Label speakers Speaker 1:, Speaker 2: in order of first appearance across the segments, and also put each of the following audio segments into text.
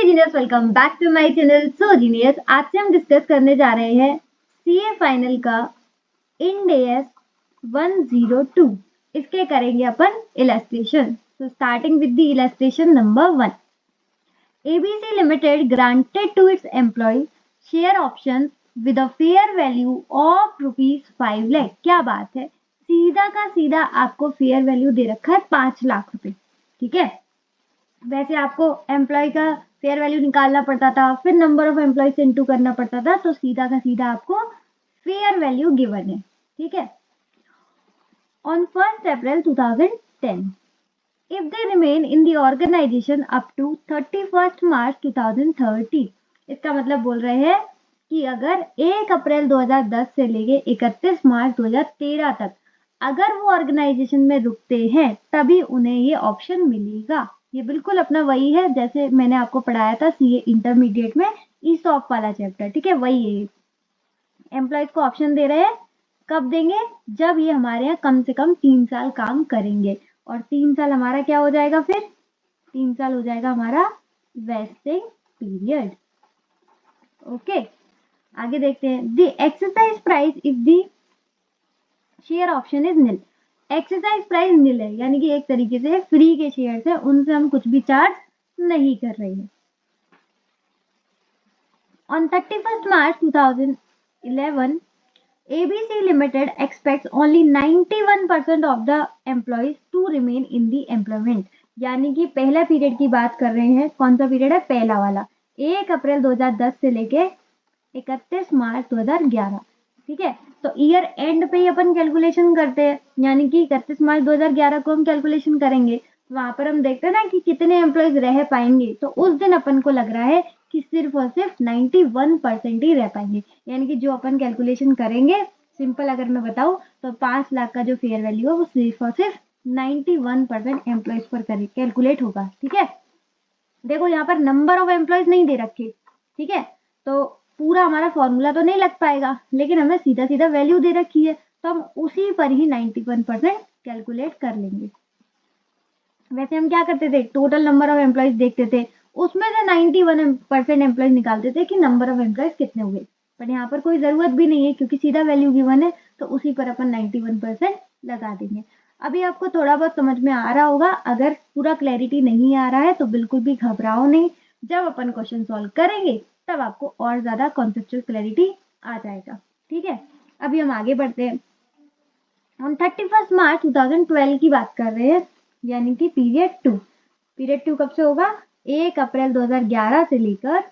Speaker 1: Genius, welcome back to my channel. So genius, आज से हम डिस्कस करने जा रहे हैं सीए फाइनल का इंड एएस 102। इसके करेंगे अपन illustration. So starting with the illustration number 1। ABC limited granted to its employ share options with a fair value of ₹5 lakh. क्या बात है, सीधा का सीधा आपको फेयर वैल्यू दे रखा है 5 लाख रुपए। ठीक है, वैसे आपको एम्प्लॉय का फेयर वैल्यू निकालना पड़ता था, फिर नंबर ऑफ एम्प्लॉय से इंटू करना पड़ता था, तो सीधा का सीधा आपको फेयर वैल्यू गिवन है। ठीक है, on 1 April 2010 if they remain in the organization up to 31st March 2030। इसका मतलब बोल रहे हैं कि अगर 1 अप्रैल 2010 से लेके 31 मार्च 2013 तक अगर वो ऑर्गेनाइजेशन में रुकते हैं तभी उन्हें ये ऑप्शन मिलेगा। ये बिल्कुल अपना वही है जैसे मैंने आपको पढ़ाया था सीए इंटरमीडिएट में ईसॉप वाला चैप्टर। ठीक है, वही है। एम्प्लॉयज को ऑप्शन दे रहे हैं, कब देंगे? जब ये हमारे यहाँ कम से कम 3 साल काम करेंगे, और 3 साल हमारा क्या हो जाएगा? फिर 3 साल हो जाएगा हमारा वेस्टिंग पीरियड। ओके, आगे देखते हैं। The exercise price if the share option is nil. Exercise price nil है, यानी कि एक तरीके से फ्री के शेयर है, उनसे हम कुछ भी चार्ज नहीं कर रहे हैं। On 31st March 2011 ABC Limited expects only 91% of the employees to remain in the employment। यानी कि पहला पीरियड की बात कर रहे हैं। कौन सा पीरियड है? पहला वाला, 1 अप्रैल 2010 से लेके 31 मार्च 2011। ठीक है, तो ईयर एंड पे ही अपन कैलकुलेशन करते हैं, यानी कि 31 मार्च 2011 को हम कैलकुलेशन करेंगे। वहां पर हम देखते हैं ना कि कितने एम्प्लॉयज रह पाएंगे, तो उस दिन अपन को लग रहा है कि सिर्फ और सिर्फ 91% ही रह पाएंगे। यानी कि जो अपन कैलकुलेशन करेंगे, सिंपल अगर मैं बताऊं तो 5 लाख का जो फेयर वैल्यू है वो सिर्फ और सिर्फ 91% एम्प्लॉयज पर कैलकुलेट होगा। ठीक है, देखो यहाँ पर नंबर ऑफ एम्प्लॉयज नहीं दे रखे। ठीक है, तो पूरा हमारा फॉर्मूला तो नहीं लग पाएगा, लेकिन हमें सीधा सीधा वैल्यू दे रखी है, तो हम उसी पर ही 91% कैलकुलेट कर लेंगे। वैसे हम क्या करते थे, टोटल नंबर ऑफ एम्प्लॉयज देखते थे, उसमें से 91% एम्प्लॉयज निकालते थे कि नंबर ऑफ एम्प्लॉयज कितने हुए। पर यहाँ पर कोई जरूरत भी नहीं है क्योंकि सीधा वैल्यू गिवन है, तो उसी पर अपन 91% लगा देंगे। अभी आपको थोड़ा बहुत समझ में आ रहा होगा। अगर पूरा क्लैरिटी नहीं आ रहा है तो बिल्कुल भी घबराओ नहीं, जब अपन क्वेश्चन सॉल्व करेंगे तब आपको और ज्यादा कॉन्सेप्चुअल क्लैरिटी आ जाएगा। ठीक है, अभी हम आगे बढ़ते हैं। हम 31 मार्च 2012 की बात कर रहे हैं, यानी कि पीरियड 2। पीरियड 2 कब से होगा? 1 अप्रैल 2011 से लेकर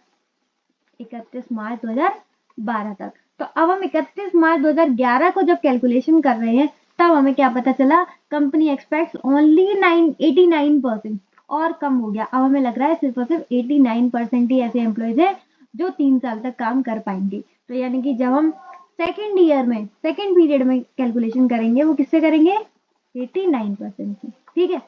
Speaker 1: 31 मार्च 2012 तक। तो अब हम 31 मार्च 2011 को जब कैलकुलेशन कर रहे हैं तब हमें क्या पता चला? कंपनी एक्सपेक्ट्स ओनली 89%, और कम हो गया। अब हमें लग रहा है सिर्फ और सिर्फ 89% ही ऐसे एम्प्लॉयज हैं जो 3 साल तक काम कर पाएंगे। तो यानी कि जब हम सेकेंड ईयर में सेकेंड पीरियड में कैलकुलेशन करेंगे वो किससे करेंगे? 89% से। ठीक है,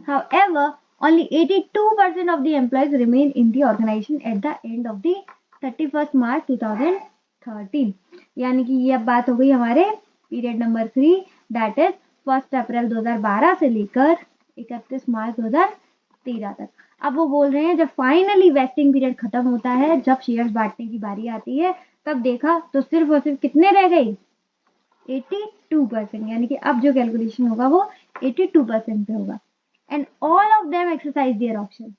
Speaker 1: however only 82% of the employees remain in the organization at the end of the 31st March 2013। यानी कि ये अब बात हो गई हमारे पीरियड नंबर 3, दैट इज 1 अप्रैल 2012 से लेकर 31 मार्च 2013 तक। अब वो बोल रहे हैं जब फाइनली वेस्टिंग पीरियड खत्म होता है, जब शेयर्स बांटने की बारी आती है, तब देखा तो सिर्फ और सिर्फ कितने रह गए? 82%। यानी कि अब जो कैलकुलेशन होगा वो 82% पे होगा। And all of them exercise their option,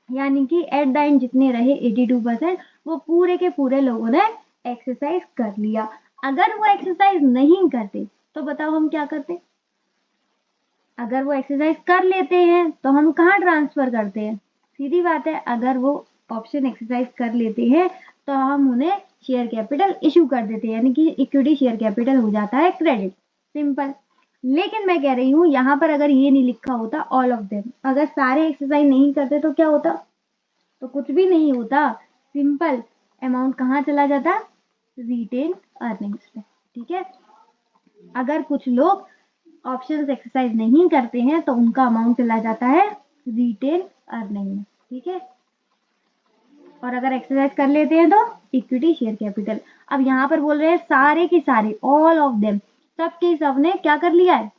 Speaker 1: यानी कि एट द एंड जितने रहे 82% वो पूरे के पूरे लोगों ने एक्सरसाइज कर लिया। अगर वो एक्सरसाइज नहीं करते तो बताओ हम क्या करते? अगर वो एक्सरसाइज कर लेते हैं तो हम कहाँ ट्रांसफर करते हैं? सीधी बात है, अगर वो ऑप्शन एक्सरसाइज कर लेते हैं तो हम उन्हें शेयर कैपिटल इशू कर देते हैं, यानी कि इक्विटी शेयर कैपिटल हो जाता है क्रेडिट, सिंपल। लेकिन मैं कह रही हूँ यहाँ पर अगर ये नहीं लिखा होता ऑल ऑफ देम, अगर सारे एक्सरसाइज नहीं करते तो क्या होता? तो कुछ भी नहीं होता, सिंपल। अमाउंट कहाँ चला जाता? रिटेन अर्निंग्स में। ठीक है, अगर कुछ लोग ऑप्शंस एक्सरसाइज नहीं करते हैं तो उनका अमाउंट चला जाता है रिटेन अर्निंग में। ठीक है, और अगर एक्सरसाइज कर लेते हैं तो इक्विटी शेयर कैपिटल। अब यहाँ पर बोल रहे हैं सारे के सारे, ऑल ऑफ देम, सबके सब ने क्या कर लिया है?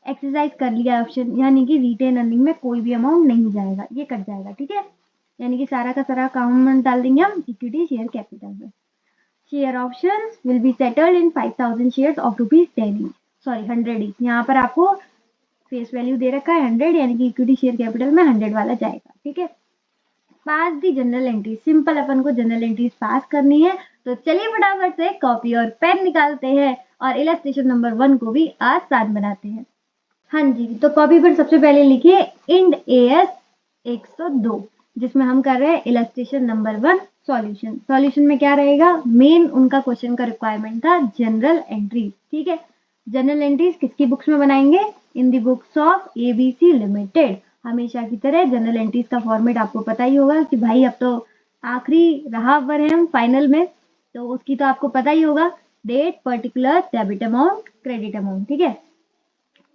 Speaker 1: एक्सरसाइज कर लिया ऑप्शन, यानी कि रिटेन अर्निंग में कोई भी अमाउंट नहीं जाएगा, ये कट जाएगा। ठीक है, यानी कि सारा का सारा अमाउंट डाल देंगे हम इक्विटी शेयर कैपिटल में। Share options will be settled in 5000 shares of ₹10 each, sorry 100 each. यहाँ पर आपको फेस वैल्यू दे रखा है 100, यानी कि इक्विटी शेयर कैपिटल में 100 वाला जाएगा। ठीक है, पास दी जनरल एंट्री, सिंपल अपन को जनरल एंट्रीज पास करनी है। तो चलिए फटाफट से कॉपी और पेन निकालते हैं और इलस्ट्रेशन नंबर 1 को भी आसान बनाते हैं। हाँ जी, तो कॉपी पर सबसे पहले लिखिए इंड AS 102, जिसमें हम कर रहे हैं इलस्ट्रेशन नंबर 1 सॉल्यूशन। सॉल्यूशन में क्या रहेगा, मेन उनका क्वेश्चन का रिक्वायरमेंट था जनरल एंट्रीज। ठीक है, जनरल एंट्रीज किसकी बुक्स में बनाएंगे, इन दी बुक्स ऑफ ABC लिमिटेड। हमेशा की तरह जनरल एंट्रीज का फॉर्मेट आपको पता ही होगा कि भाई अब तो आखिरी राह पर है हम फाइनल में, तो उसकी तो आपको पता ही होगा, date, particular, debit amount, credit amount. ठीक है,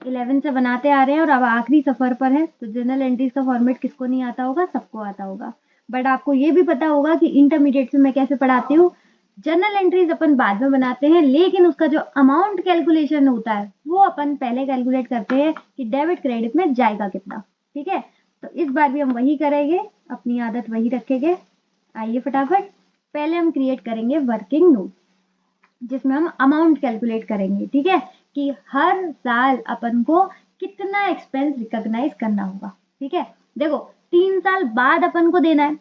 Speaker 1: 11 से बनाते आ रहे हैं और अब आखिरी सफर पर है, तो जनरल एंट्रीज का फॉर्मेट किसको नहीं आता होगा, सबको आता होगा। बट आपको ये भी पता होगा कि इंटरमीडिएट से मैं कैसे पढ़ाती हूँ, जनरल एंट्रीज अपन बाद में बनाते हैं, लेकिन उसका जो अमाउंट कैलकुलेशन होता है वो अपन पहले कैलकुलेट करते हैं कि डेबिट क्रेडिट में जाएगा कितना। ठीक है, तो इस बार भी हम वही करेंगे, अपनी आदत वही रखेंगे। आइए फटाफट, पहले हम क्रिएट करेंगे वर्किंग नोट, जिसमें हम अमाउंट कैलकुलेट करेंगे। ठीक है, कि हर साल अपन को कितना एक्सपेंस रिकॉग्नाइज करना होगा। ठीक है, देखो 3 साल बाद अपन को देना है।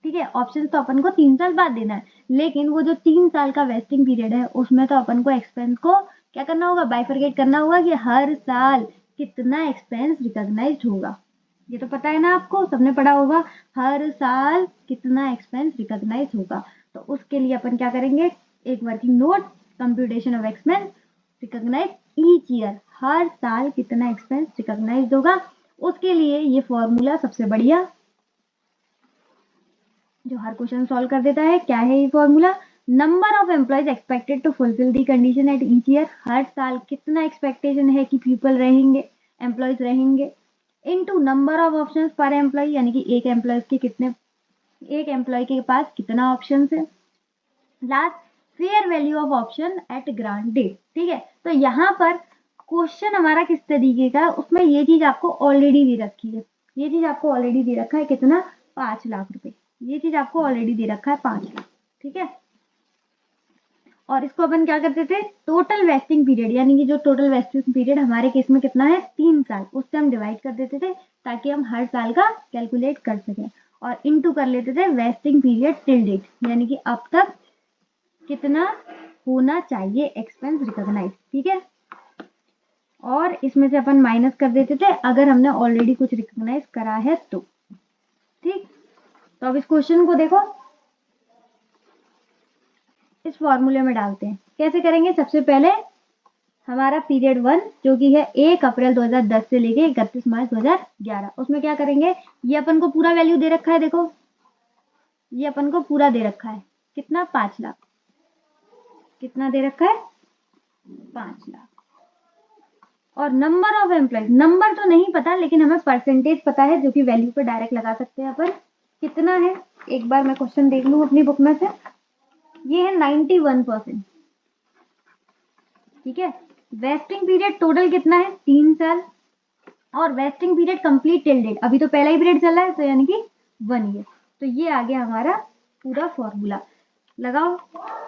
Speaker 1: ठीक है, ऑप्शन तो अपन को 3 साल बाद देना है, लेकिन वो जो 3 साल का वेस्टिंग पीरियड है उसमें तो अपन को एक्सपेंस को क्या करना होगा, बाइफरकेट करना होगा कि हर साल कितना एक्सपेंस रिकॉग्नाइज होगा। ये तो पता है ना आपको, सबने पढ़ा होगा, हर साल कितना एक्सपेंस रिकॉग्नाइज होगा। तो उसके लिए अपन क्या करेंगे, एक working note, computation of expense recognise each year, हर साल कितना एक्सपेंस रिकॉग्नाइज होगा। उसके लिए ये फॉर्मूला सबसे बढ़िया जो हर क्वेश्चन सॉल्व कर देता है। क्या है ये formula, number of employees expected to fulfil the condition at each year, हर साल कितना एक्सपेक्टेशन है कि पीपल रहेंगे, एम्प्लॉयज रहेंगे, into number of options per employ, यानी कि एक एम्प्लॉय के कितने, एक एम्प्लॉय के पास कितना ऑप्शन है। Last, fair value of option at grant date. ठीक है, तो यहाँ पर क्वेश्चन हमारा किस तरीके का, उसमें ये चीज आपको ऑलरेडी दे रखी है, ये चीज आपको ऑलरेडी दे रखा है कितना, 5 लाख रुपए, ये चीज आपको ऑलरेडी दे रखा है 5 लाख। ठीक है, और इसको अपन क्या करते थे, टोटल वेस्टिंग पीरियड, यानी कि जो टोटल वेस्टिंग पीरियड हमारे केस में कितना है 3 साल, उससे हम डिवाइड कर देते थे ताकि हम हर साल का कैलकुलेट कर सकें, और इनटू कर लेते थे वेस्टिंग पीरियड टिल डेट, यानी कि अब तक कितना होना चाहिए एक्सपेंस रिकॉग्नाइज। ठीक है, और इसमें से अपन माइनस कर देते थे अगर हमने ऑलरेडी कुछ रिकॉग्नाइज करा है तो। ठीक, तो अब इस क्वेश्चन को देखो, इस फॉर्मूले में डालते हैं। कैसे करेंगे, सबसे पहले हमारा पीरियड 1 जो कि है 1 अप्रैल 2010 से लेके 31 मार्च 2011, उसमें क्या करेंगे, ये अपन को पूरा वैल्यू दे रखा है, देखो ये अपन को पूरा दे रखा है कितना, 5 लाख, कितना दे रखा है 5 लाख। और नंबर ऑफ एम्प्लॉयज, नंबर तो नहीं पता लेकिन हमें परसेंटेज पता है जो कि वैल्यू पे डायरेक्ट लगा सकते हैं अपन, कितना है, एक बार मैं क्वेश्चन देख लूं अपनी बुक में से, ये है 91%। ठीक है, वेस्टिंग पीरियड टोटल कितना है 3 साल, और vesting period complete till date, अभी तो पहला ही पीरियड चल रहा है तो यानी कि 1 ईयर। तो ये आ गया हमारा पूरा फॉर्मूला, लगाओ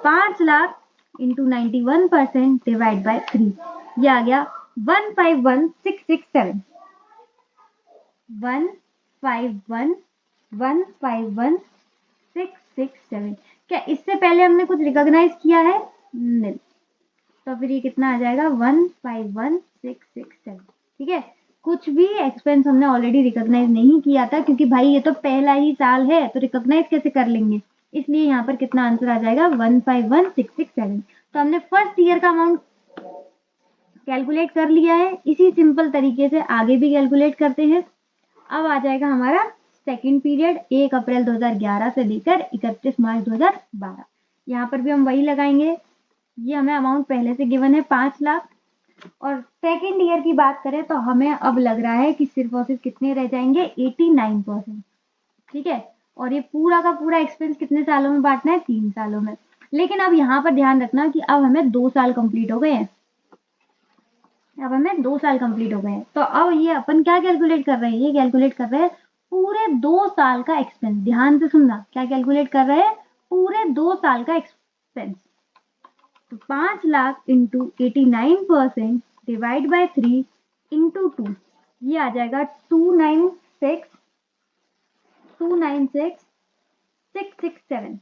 Speaker 1: 5 लाख इंटू 91% डिवाइड बाय 3, ये आ गया 151667, 151667। क्या इससे पहले हमने कुछ रिकॉग्नाइज किया है, नहीं, तो फिर ये कितना आ जाएगा 151667। ठीक है, कुछ भी एक्सपेंस हमने ऑलरेडी रिकॉग्नाइज नहीं किया था, क्योंकि भाई ये तो पहला ही साल है तो रिकॉग्नाइज कैसे कर लेंगे, इसलिए यहाँ पर कितना आंसर आ जाएगा 151667। तो हमने फर्स्ट ईयर का अमाउंट कैलकुलेट कर लिया है, इसी सिंपल तरीके से आगे भी कैलकुलेट करते हैं। अब आ जाएगा हमारा सेकंड पीरियड 1 अप्रैल 2011 से लेकर 31 मार्च 2012, यहाँ पर भी हम वही लगाएंगे, ये हमें अमाउंट पहले से गिवन है 5 लाख, और सेकेंड ईयर की बात करें तो हमें अब लग रहा है कि सिर्फ और सिर्फ कितने रह जाएंगे 89%। ठीक है, और ये पूरा का पूरा एक्सपेंस कितने सालों में बांटना है, 3 सालों में। लेकिन अब यहाँ पर ध्यान रखना कि अब हमें 2 साल कंप्लीट हो गए हैं, अब हमें 2 साल कंप्लीट हो गए हैं, तो अब ये अपन क्या कैलकुलेट कर रहे हैं, ये कैलकुलेट कर रहे हैं पूरे 2 साल का एक्सपेंस। ध्यान से सुनना, क्या कैलकुलेट कर रहे हैं, पूरे 2 साल का एक्सपेंस। तो 5 lakh into 89% divide by 3 into 2, ये आ जाएगा 296,667,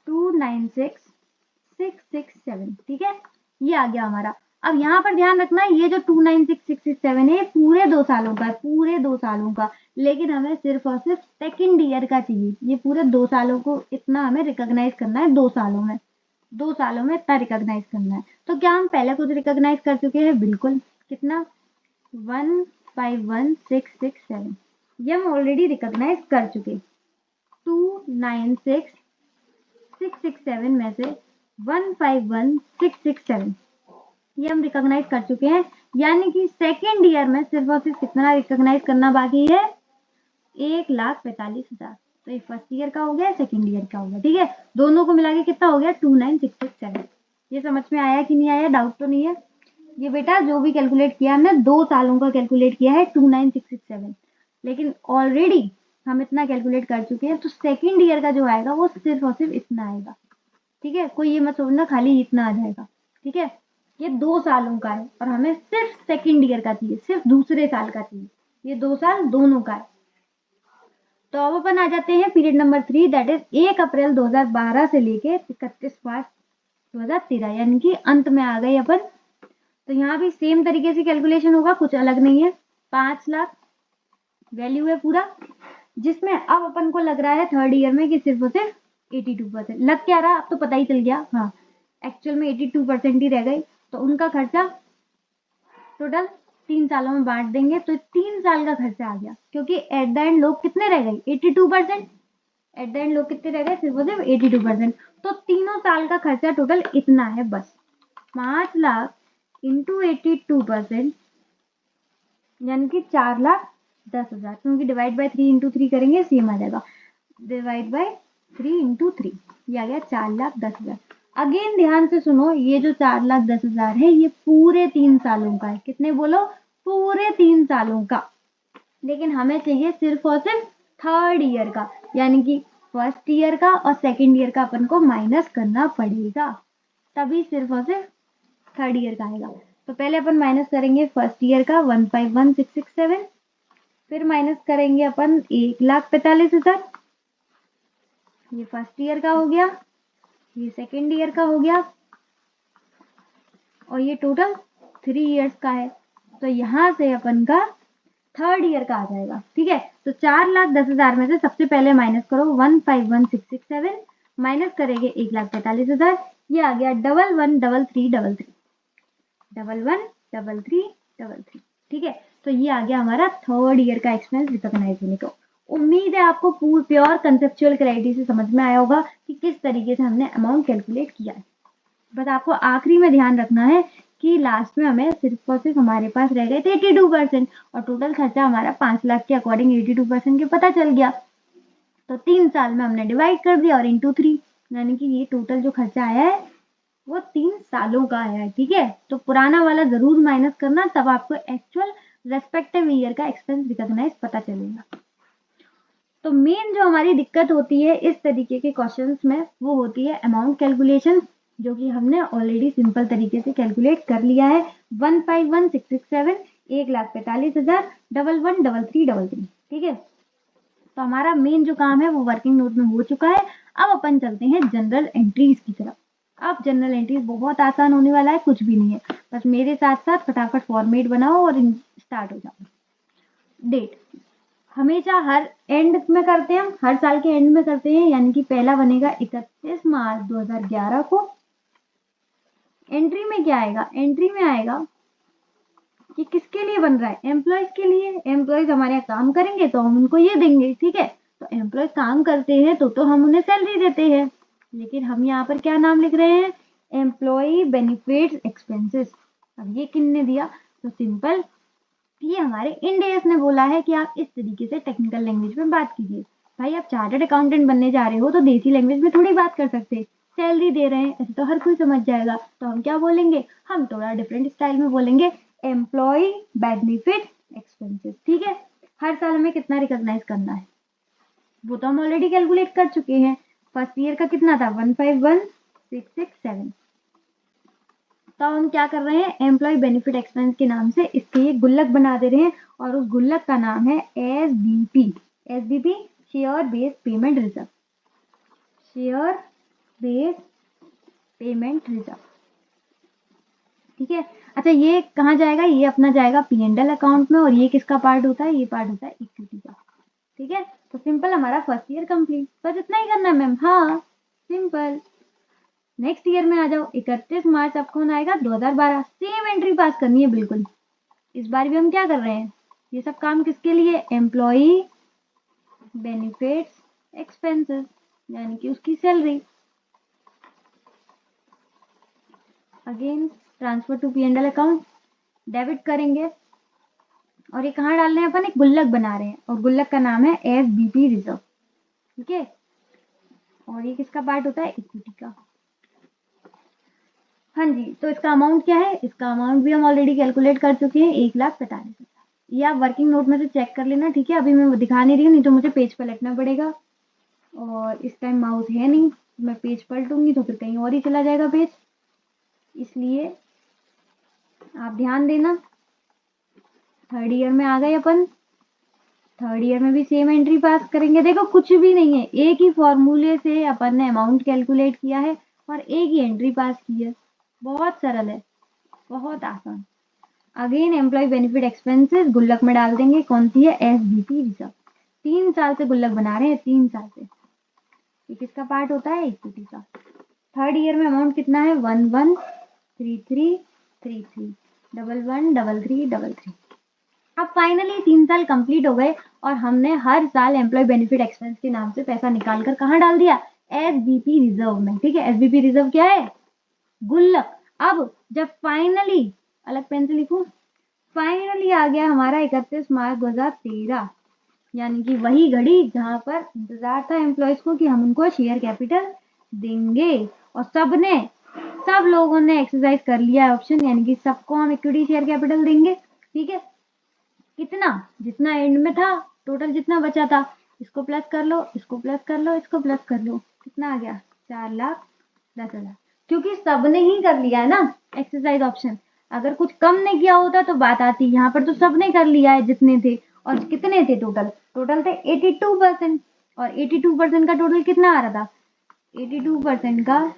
Speaker 1: 296,667, ठीक है, ये आ गया हमारा। अब यहाँ पर ध्यान रखना है, ये जो 296,667 है पूरे 2 सालों का है, पूरे 2 सालों का, लेकिन हमें सिर्फ और सिर्फ सेकेंड ईयर का चाहिए। ये पूरे 2 सालों को इतना हमें रिकॉग्नाइज करना है, 2 सालों में, 2 सालों में इतना रिकॉग्नाइज करना है। तो क्या हम पहले कुछ रिकॉग्नाइज कर चुके हैं? बिल्कुल। कितना? 151,667, ये हम ऑलरेडी रिकॉग्नाइज कर चुके। 296,667 में से 151,667 ये हम रिकॉग्नाइज कर चुके हैं, यानी कि सेकेंड ईयर में सिर्फ और सिर्फ कितना रिकॉग्नाइज करना बाकी है? 1,45,000। तो ये फर्स्ट ईयर का हो गया, सेकेंड ईयर का हो गया, ठीक है। दोनों को मिला के कितना हो गया? 29667। ये समझ में आया कि नहीं आया? डाउट तो नहीं है? ये बेटा जो भी कैलकुलेट किया हमने 2 सालों का कैलकुलेट किया है 29667, लेकिन ऑलरेडी हम इतना कैलकुलेट कर चुके हैं, तो सेकेंड ईयर का जो आएगा वो सिर्फ और सिर्फ इतना आएगा, ठीक है। कोई ये मत सोचना खाली इतना आ जाएगा, ठीक है। ये 2 सालों का है और हमें सिर्फ सेकेंड ईयर का चाहिए, सिर्फ दूसरे साल का चाहिए। ये 2 साल दोनों का है। तो अब अपन आ जाते हैं पीरियड नंबर 3, दैट इज 1 अप्रैल 2012 से लेके 31 मार्च 2013, यानी कि अंत में आ गए अपन। तो यहाँ भी सेम तरीके से कैलकुलेशन होगा, कुछ अलग नहीं है। 5 लाख वैल्यू है पूरा, जिसमें अब अपन को लग रहा है थर्ड ईयर में कि सिर्फ और सिर्फ 82% लग क्या रहा, अब तो पता ही चल गया। हाँ, एक्चुअल में 82% ही रह गई। तो उनका खर्चा टोटल 3 सालों में बांट देंगे, तो 3 साल का खर्चा आ गया, क्योंकि एट द एंड लोग कितने रह गए? 82%। एट द एंड लोग कितने रह गए? सिर्फ और सिर्फ 82%। तो तीनों साल का खर्चा टोटल इतना है बस, 5 लाख इंटू 82%, यानी कि 4,10,000, क्योंकि डिवाइड बाय 3 इंटू 3 करेंगे सेम आ जाएगा। डिवाइड बाय 3 इंटू 3, ये आ गया 4,10,000। अगेन ध्यान से सुनो, ये जो 4,10,000 है ये पूरे 3 सालों का है। कितने बोलो? पूरे 3 सालों का। लेकिन हमें चाहिए सिर्फ और सिर्फ थर्ड ईयर का, यानी कि फर्स्ट ईयर का और सेकेंड ईयर का अपन को माइनस करना पड़ेगा, तभी सिर्फ और सिर्फ थर्ड ईयर का आएगा। तो पहले अपन माइनस करेंगे फर्स्ट ईयर का 151,667, फिर माइनस करेंगे अपन 1,45,000, ये फर्स्ट ईयर का हो गया, ये सेकेंड ईयर का हो गया, और ये टोटल 3 इयर्स का है। तो यहाँ से अपन का थर्ड ईयर का आ जाएगा, ठीक है। तो 4,10,000 में से सबसे पहले माइनस करो 151,667, माइनस करेंगे 1,45,000, ये आ गया 11,13,33, 11,13,33, ठीक है। तो ये आ गया हमारा थर्ड ईयर का एक्सपेंस रिकॉग्नाइज होने को। उम्मीद है आपको प्योर कंसेप्चुअल क्लैरिटी से समझ में आया होगा कि किस तरीके से हमने अमाउंट कैलकुलेट किया है। बस आपको आखिरी में ध्यान रखना है कि लास्ट में हमें सिर्फ और सिर्फ हमारे पास रह गए थे 82%, और टोटल खर्चा हमारा 5 लाख के अकॉर्डिंग 82% के पता चल गया। तो 3 साल में हमने डिवाइड कर दिया और इंटू 3, यानी कि ये टोटल जो खर्चा आया है वो 3 सालों का आया है, ठीक है। तो पुराना वाला जरूर माइनस करना, तब आपको एक्चुअल रेस्पेक्टिव ईयर का एक्सपेंस रिकॉग्नाइज पता चलेगा। तो मेन जो हमारी दिक्कत होती है इस तरीके के क्वेश्चंस में, वो होती है अमाउंट कैलकुलेशन, जो कि हमने ऑलरेडी सिंपल तरीके से कैलकुलेट कर लिया है। 151,667, 1,45,000, 11,13,33, ठीक है। तो हमारा मेन जो काम है वो वर्किंग नोट में हो चुका है। अब अपन चलते हैं जनरल एंट्रीज की तरफ। अब जनरल एंट्रीज बहुत आसान होने वाला है, कुछ भी नहीं है, बस मेरे साथ साथ फटाफट फॉर्मेट बनाओ और स्टार्ट हो जाओ। डेट हमेशा हर एंड में करते हैं, हम हर साल के एंड में करते हैं, यानी कि पहला बनेगा 31 मार्च 2011 को। एंट्री में क्या आएगा? एंट्री में आएगा कि किसके लिए बन रहा है? एम्प्लॉयज के लिए। एम्प्लॉयज हमारे यहाँ काम करेंगे तो हम उनको ये देंगे, ठीक है। तो एम्प्लॉयज काम करते हैं तो हम उन्हें सैलरी देते हैं, लेकिन हम यहाँ पर क्या नाम लिख रहे हैं? Employee benefits expenses. अब ये किसने दिया? तो सिंपल, ये हमारे इंड एस ने बोला है कि आप इस तरीके से टेक्निकल लैंग्वेज में बात कीजिए। भाई आप चार्टर्ड अकाउंटेंट बनने जा रहे हो तो देसी लैंग्वेज में थोड़ी बात कर सकते। सैलरी दे रहे हैं ऐसे तो हर कोई समझ जाएगा, तो हम क्या बोलेंगे? हम थोड़ा डिफरेंट स्टाइल में बोलेंगे, एम्प्लॉय बेनिफिट एक्सपेंसेस, ठीक है। हर साल हमें कितना रिकॉग्नाइज करना है वो तो हम ऑलरेडी कैलकुलेट कर चुके हैं। फर्स्ट ईयर का कितना था 151,667। तो हम क्या कर रहे हैं, एम्प्लॉय बेनिफिट एक्सपेंस के नाम से इसके ये गुल्लक बना दे रहे हैं और उस गुल्लक का नाम है SBP. SBP share based payment reserve, share based payment reserve, ठीक है। अच्छा ये कहाँ जाएगा, ये अपना जाएगा P&L अकाउंट में, और ये किसका पार्ट होता है, ये पार्ट होता है इक्विटी का, ठीक है। तो सिंपल हमारा फर्स्ट ईयर कंप्लीट, बस इतना ही करना है मैम, हाँ सिंपल। नेक्स्ट ईयर में आ जाओ, 31 मार्च अब कौन आएगा 2012, सेम एंट्री पास करनी है बिल्कुल। इस बार भी हम क्या कर रहे हैं, ये सब काम किसके लिए, एम्प्लॉई बेनिफिट्स एक्सपेंसेस, यानी कि उसकी salary. Again transfer to P&L account, debit करेंगे, और ये कहाँ डाल रहे हैं अपन, एक गुल्लक बना रहे हैं और गुल्लक का नाम है एसबीपी रिजर्व, ठीक है। और ये किसका पार्ट होता है, इक्विटी का। हाँ जी, तो इसका अमाउंट क्या है, इसका अमाउंट भी हम ऑलरेडी कैलकुलेट कर चुके हैं, 1,45,000। ये आप वर्किंग नोट में से चेक कर लेना, ठीक है। अभी मैं दिखा नहीं रही हूँ, नहीं तो मुझे पेज पलटना पड़ेगा, और इस टाइम माउस है नहीं, मैं पेज पलटूंगी तो फिर कहीं और ही चला जाएगा पेज, इसलिए आप ध्यान देना। थर्ड ईयर में आ गए अपन, थर्ड ईयर में भी सेम एंट्री पास करेंगे। देखो कुछ भी नहीं है, एक ही फॉर्मूले से अपन ने अमाउंट कैलकुलेट किया है और एक ही एंट्री पास की है, बहुत सरल है, बहुत आसान। अगेन एम्प्लॉय बेनिफिट एक्सपेंसेस गुल्लक में डाल देंगे, कौन सी है, एसबीपी रिजर्व। 3 साल से गुल्लक बना रहे हैं, 3 साल से। ये किसका पार्ट होता है, इक्विटी का। थर्ड ईयर में अमाउंट कितना है 113333, 113333। अब फाइनली 3 साल कंप्लीट हो गए और हमने हर साल एम्प्लॉय बेनिफिट एक्सपेंस के नाम से पैसा निकाल कर कहाँ डाल दिया, एसबीपी रिजर्व में, ठीक है। एसबीपी रिजर्व क्या है, गुल्लक। अब जब फाइनली, अलग पेन से लिखूं, फाइनली आ गया हमारा 31 मार्च 2013, यानी कि वही घड़ी जहां पर इंतजार था एम्प्लॉयज को कि हम उनको शेयर कैपिटल देंगे, और सब लोगों ने एक्सरसाइज कर लिया है ऑप्शन, यानी कि सबको हम इक्विटी शेयर कैपिटल देंगे, ठीक है। कितना, जितना एंड में था, टोटल जितना बचा था, इसको प्लस कर लो, इसको प्लस कर लो, इसको प्लस कर लो, कितना आ गया 4,10,000, क्योंकि सबने ही कर लिया है ना एक्सरसाइज ऑप्शन। अगर कुछ कम ने किया होता तो बात आती, यहाँ पर तो सबने कर लिया है जितने थे। और कितने थे टोटल, टोटल थे 82%, और 82% का टोटल कितना आ रहा था, 82% का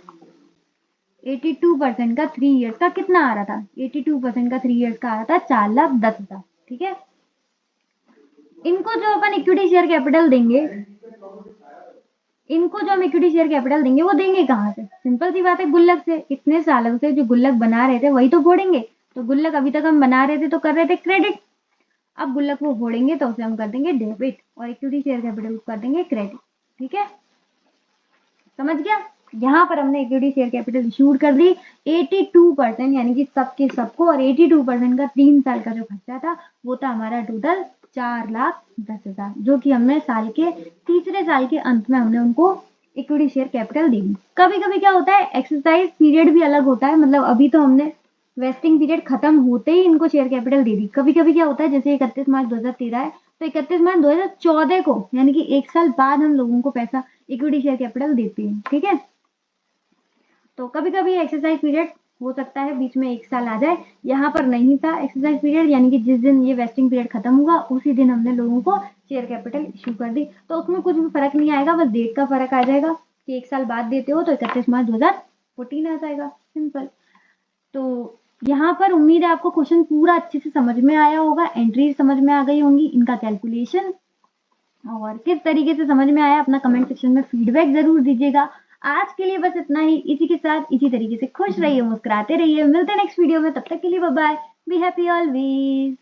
Speaker 1: 82% का 3 ईयर्स का कितना आ रहा था, 82% का 3 ईयर्स का आ रहा था 4,10,000, ठीक है। इनको जो अपन इक्विटी शेयर कैपिटल देंगे, इनको जो हम इक्विटी शेयर कैपिटल देंगे वो देंगे कहाँ से, सिंपल सी बात है, गुल्लक से। इतने सालों से जो गुल्लक बना रहे थे वही तो फोड़ेंगे। तो गुल्लक अभी तक हम बना रहे थे तो कर रहे थे क्रेडिट, अब गुल्लक वो फोड़ेंगे तो उसे हम कर देंगे डेबिट, और इक्विटी शेयर कैपिटल कर देंगे क्रेडिट, ठीक है। समझ गया, यहाँ पर हमने इक्विटी शेयर कैपिटल इशूड कर दी 82%, यानी कि सबके सबको, और 82% का 3 साल का जो खर्चा था वो था हमारा टोटल 4,10,000, जो कि हमने साल के तीसरे साल के अंत में हमने उनको इक्विटी शेयर कैपिटल दी। कभी कभी क्या होता है, एक्सरसाइज पीरियड भी अलग होता है, मतलब अभी तो हमने वेस्टिंग पीरियड खत्म होते ही इनको शेयर कैपिटल दे दी। कभी कभी क्या होता है, जैसे 31 मार्च 2013 है तो 31 मार्च 2014 को, यानी कि 1 साल बाद हम लोगों को पैसा इक्विटी शेयर कैपिटल देते हैं, ठीक है। तो कभी कभी एक्सरसाइज पीरियड हो सकता है बीच में 1 साल आ जाए, यहाँ पर नहीं था एक्सरसाइज पीरियड, यानी कि जिस दिन ये वेस्टिंग पीरियड खत्म हुआ उसी दिन हमने लोगों को शेयर कैपिटल इशू कर दी। तो उसमें कुछ भी फर्क नहीं आएगा, बस डेट का फर्क आ जाएगा कि 1 साल बाद देते हो तो 31 मार्च 2014 आ जाएगा, सिंपल। तो यहाँ पर उम्मीद है आपको क्वेश्चन पूरा अच्छे से समझ में आया होगा, एंट्री समझ में आ गई होंगी, इनका कैलकुलेशन, और किस तरीके से समझ में आया अपना कमेंट सेक्शन में फीडबैक जरूर दीजिएगा। आज के लिए बस इतना ही, इसी के साथ इसी तरीके से खुश रहिए, मुस्कुराते रहिए, मिलते हैं नेक्स्ट वीडियो में, तब तक के लिए bye bye, be happy always.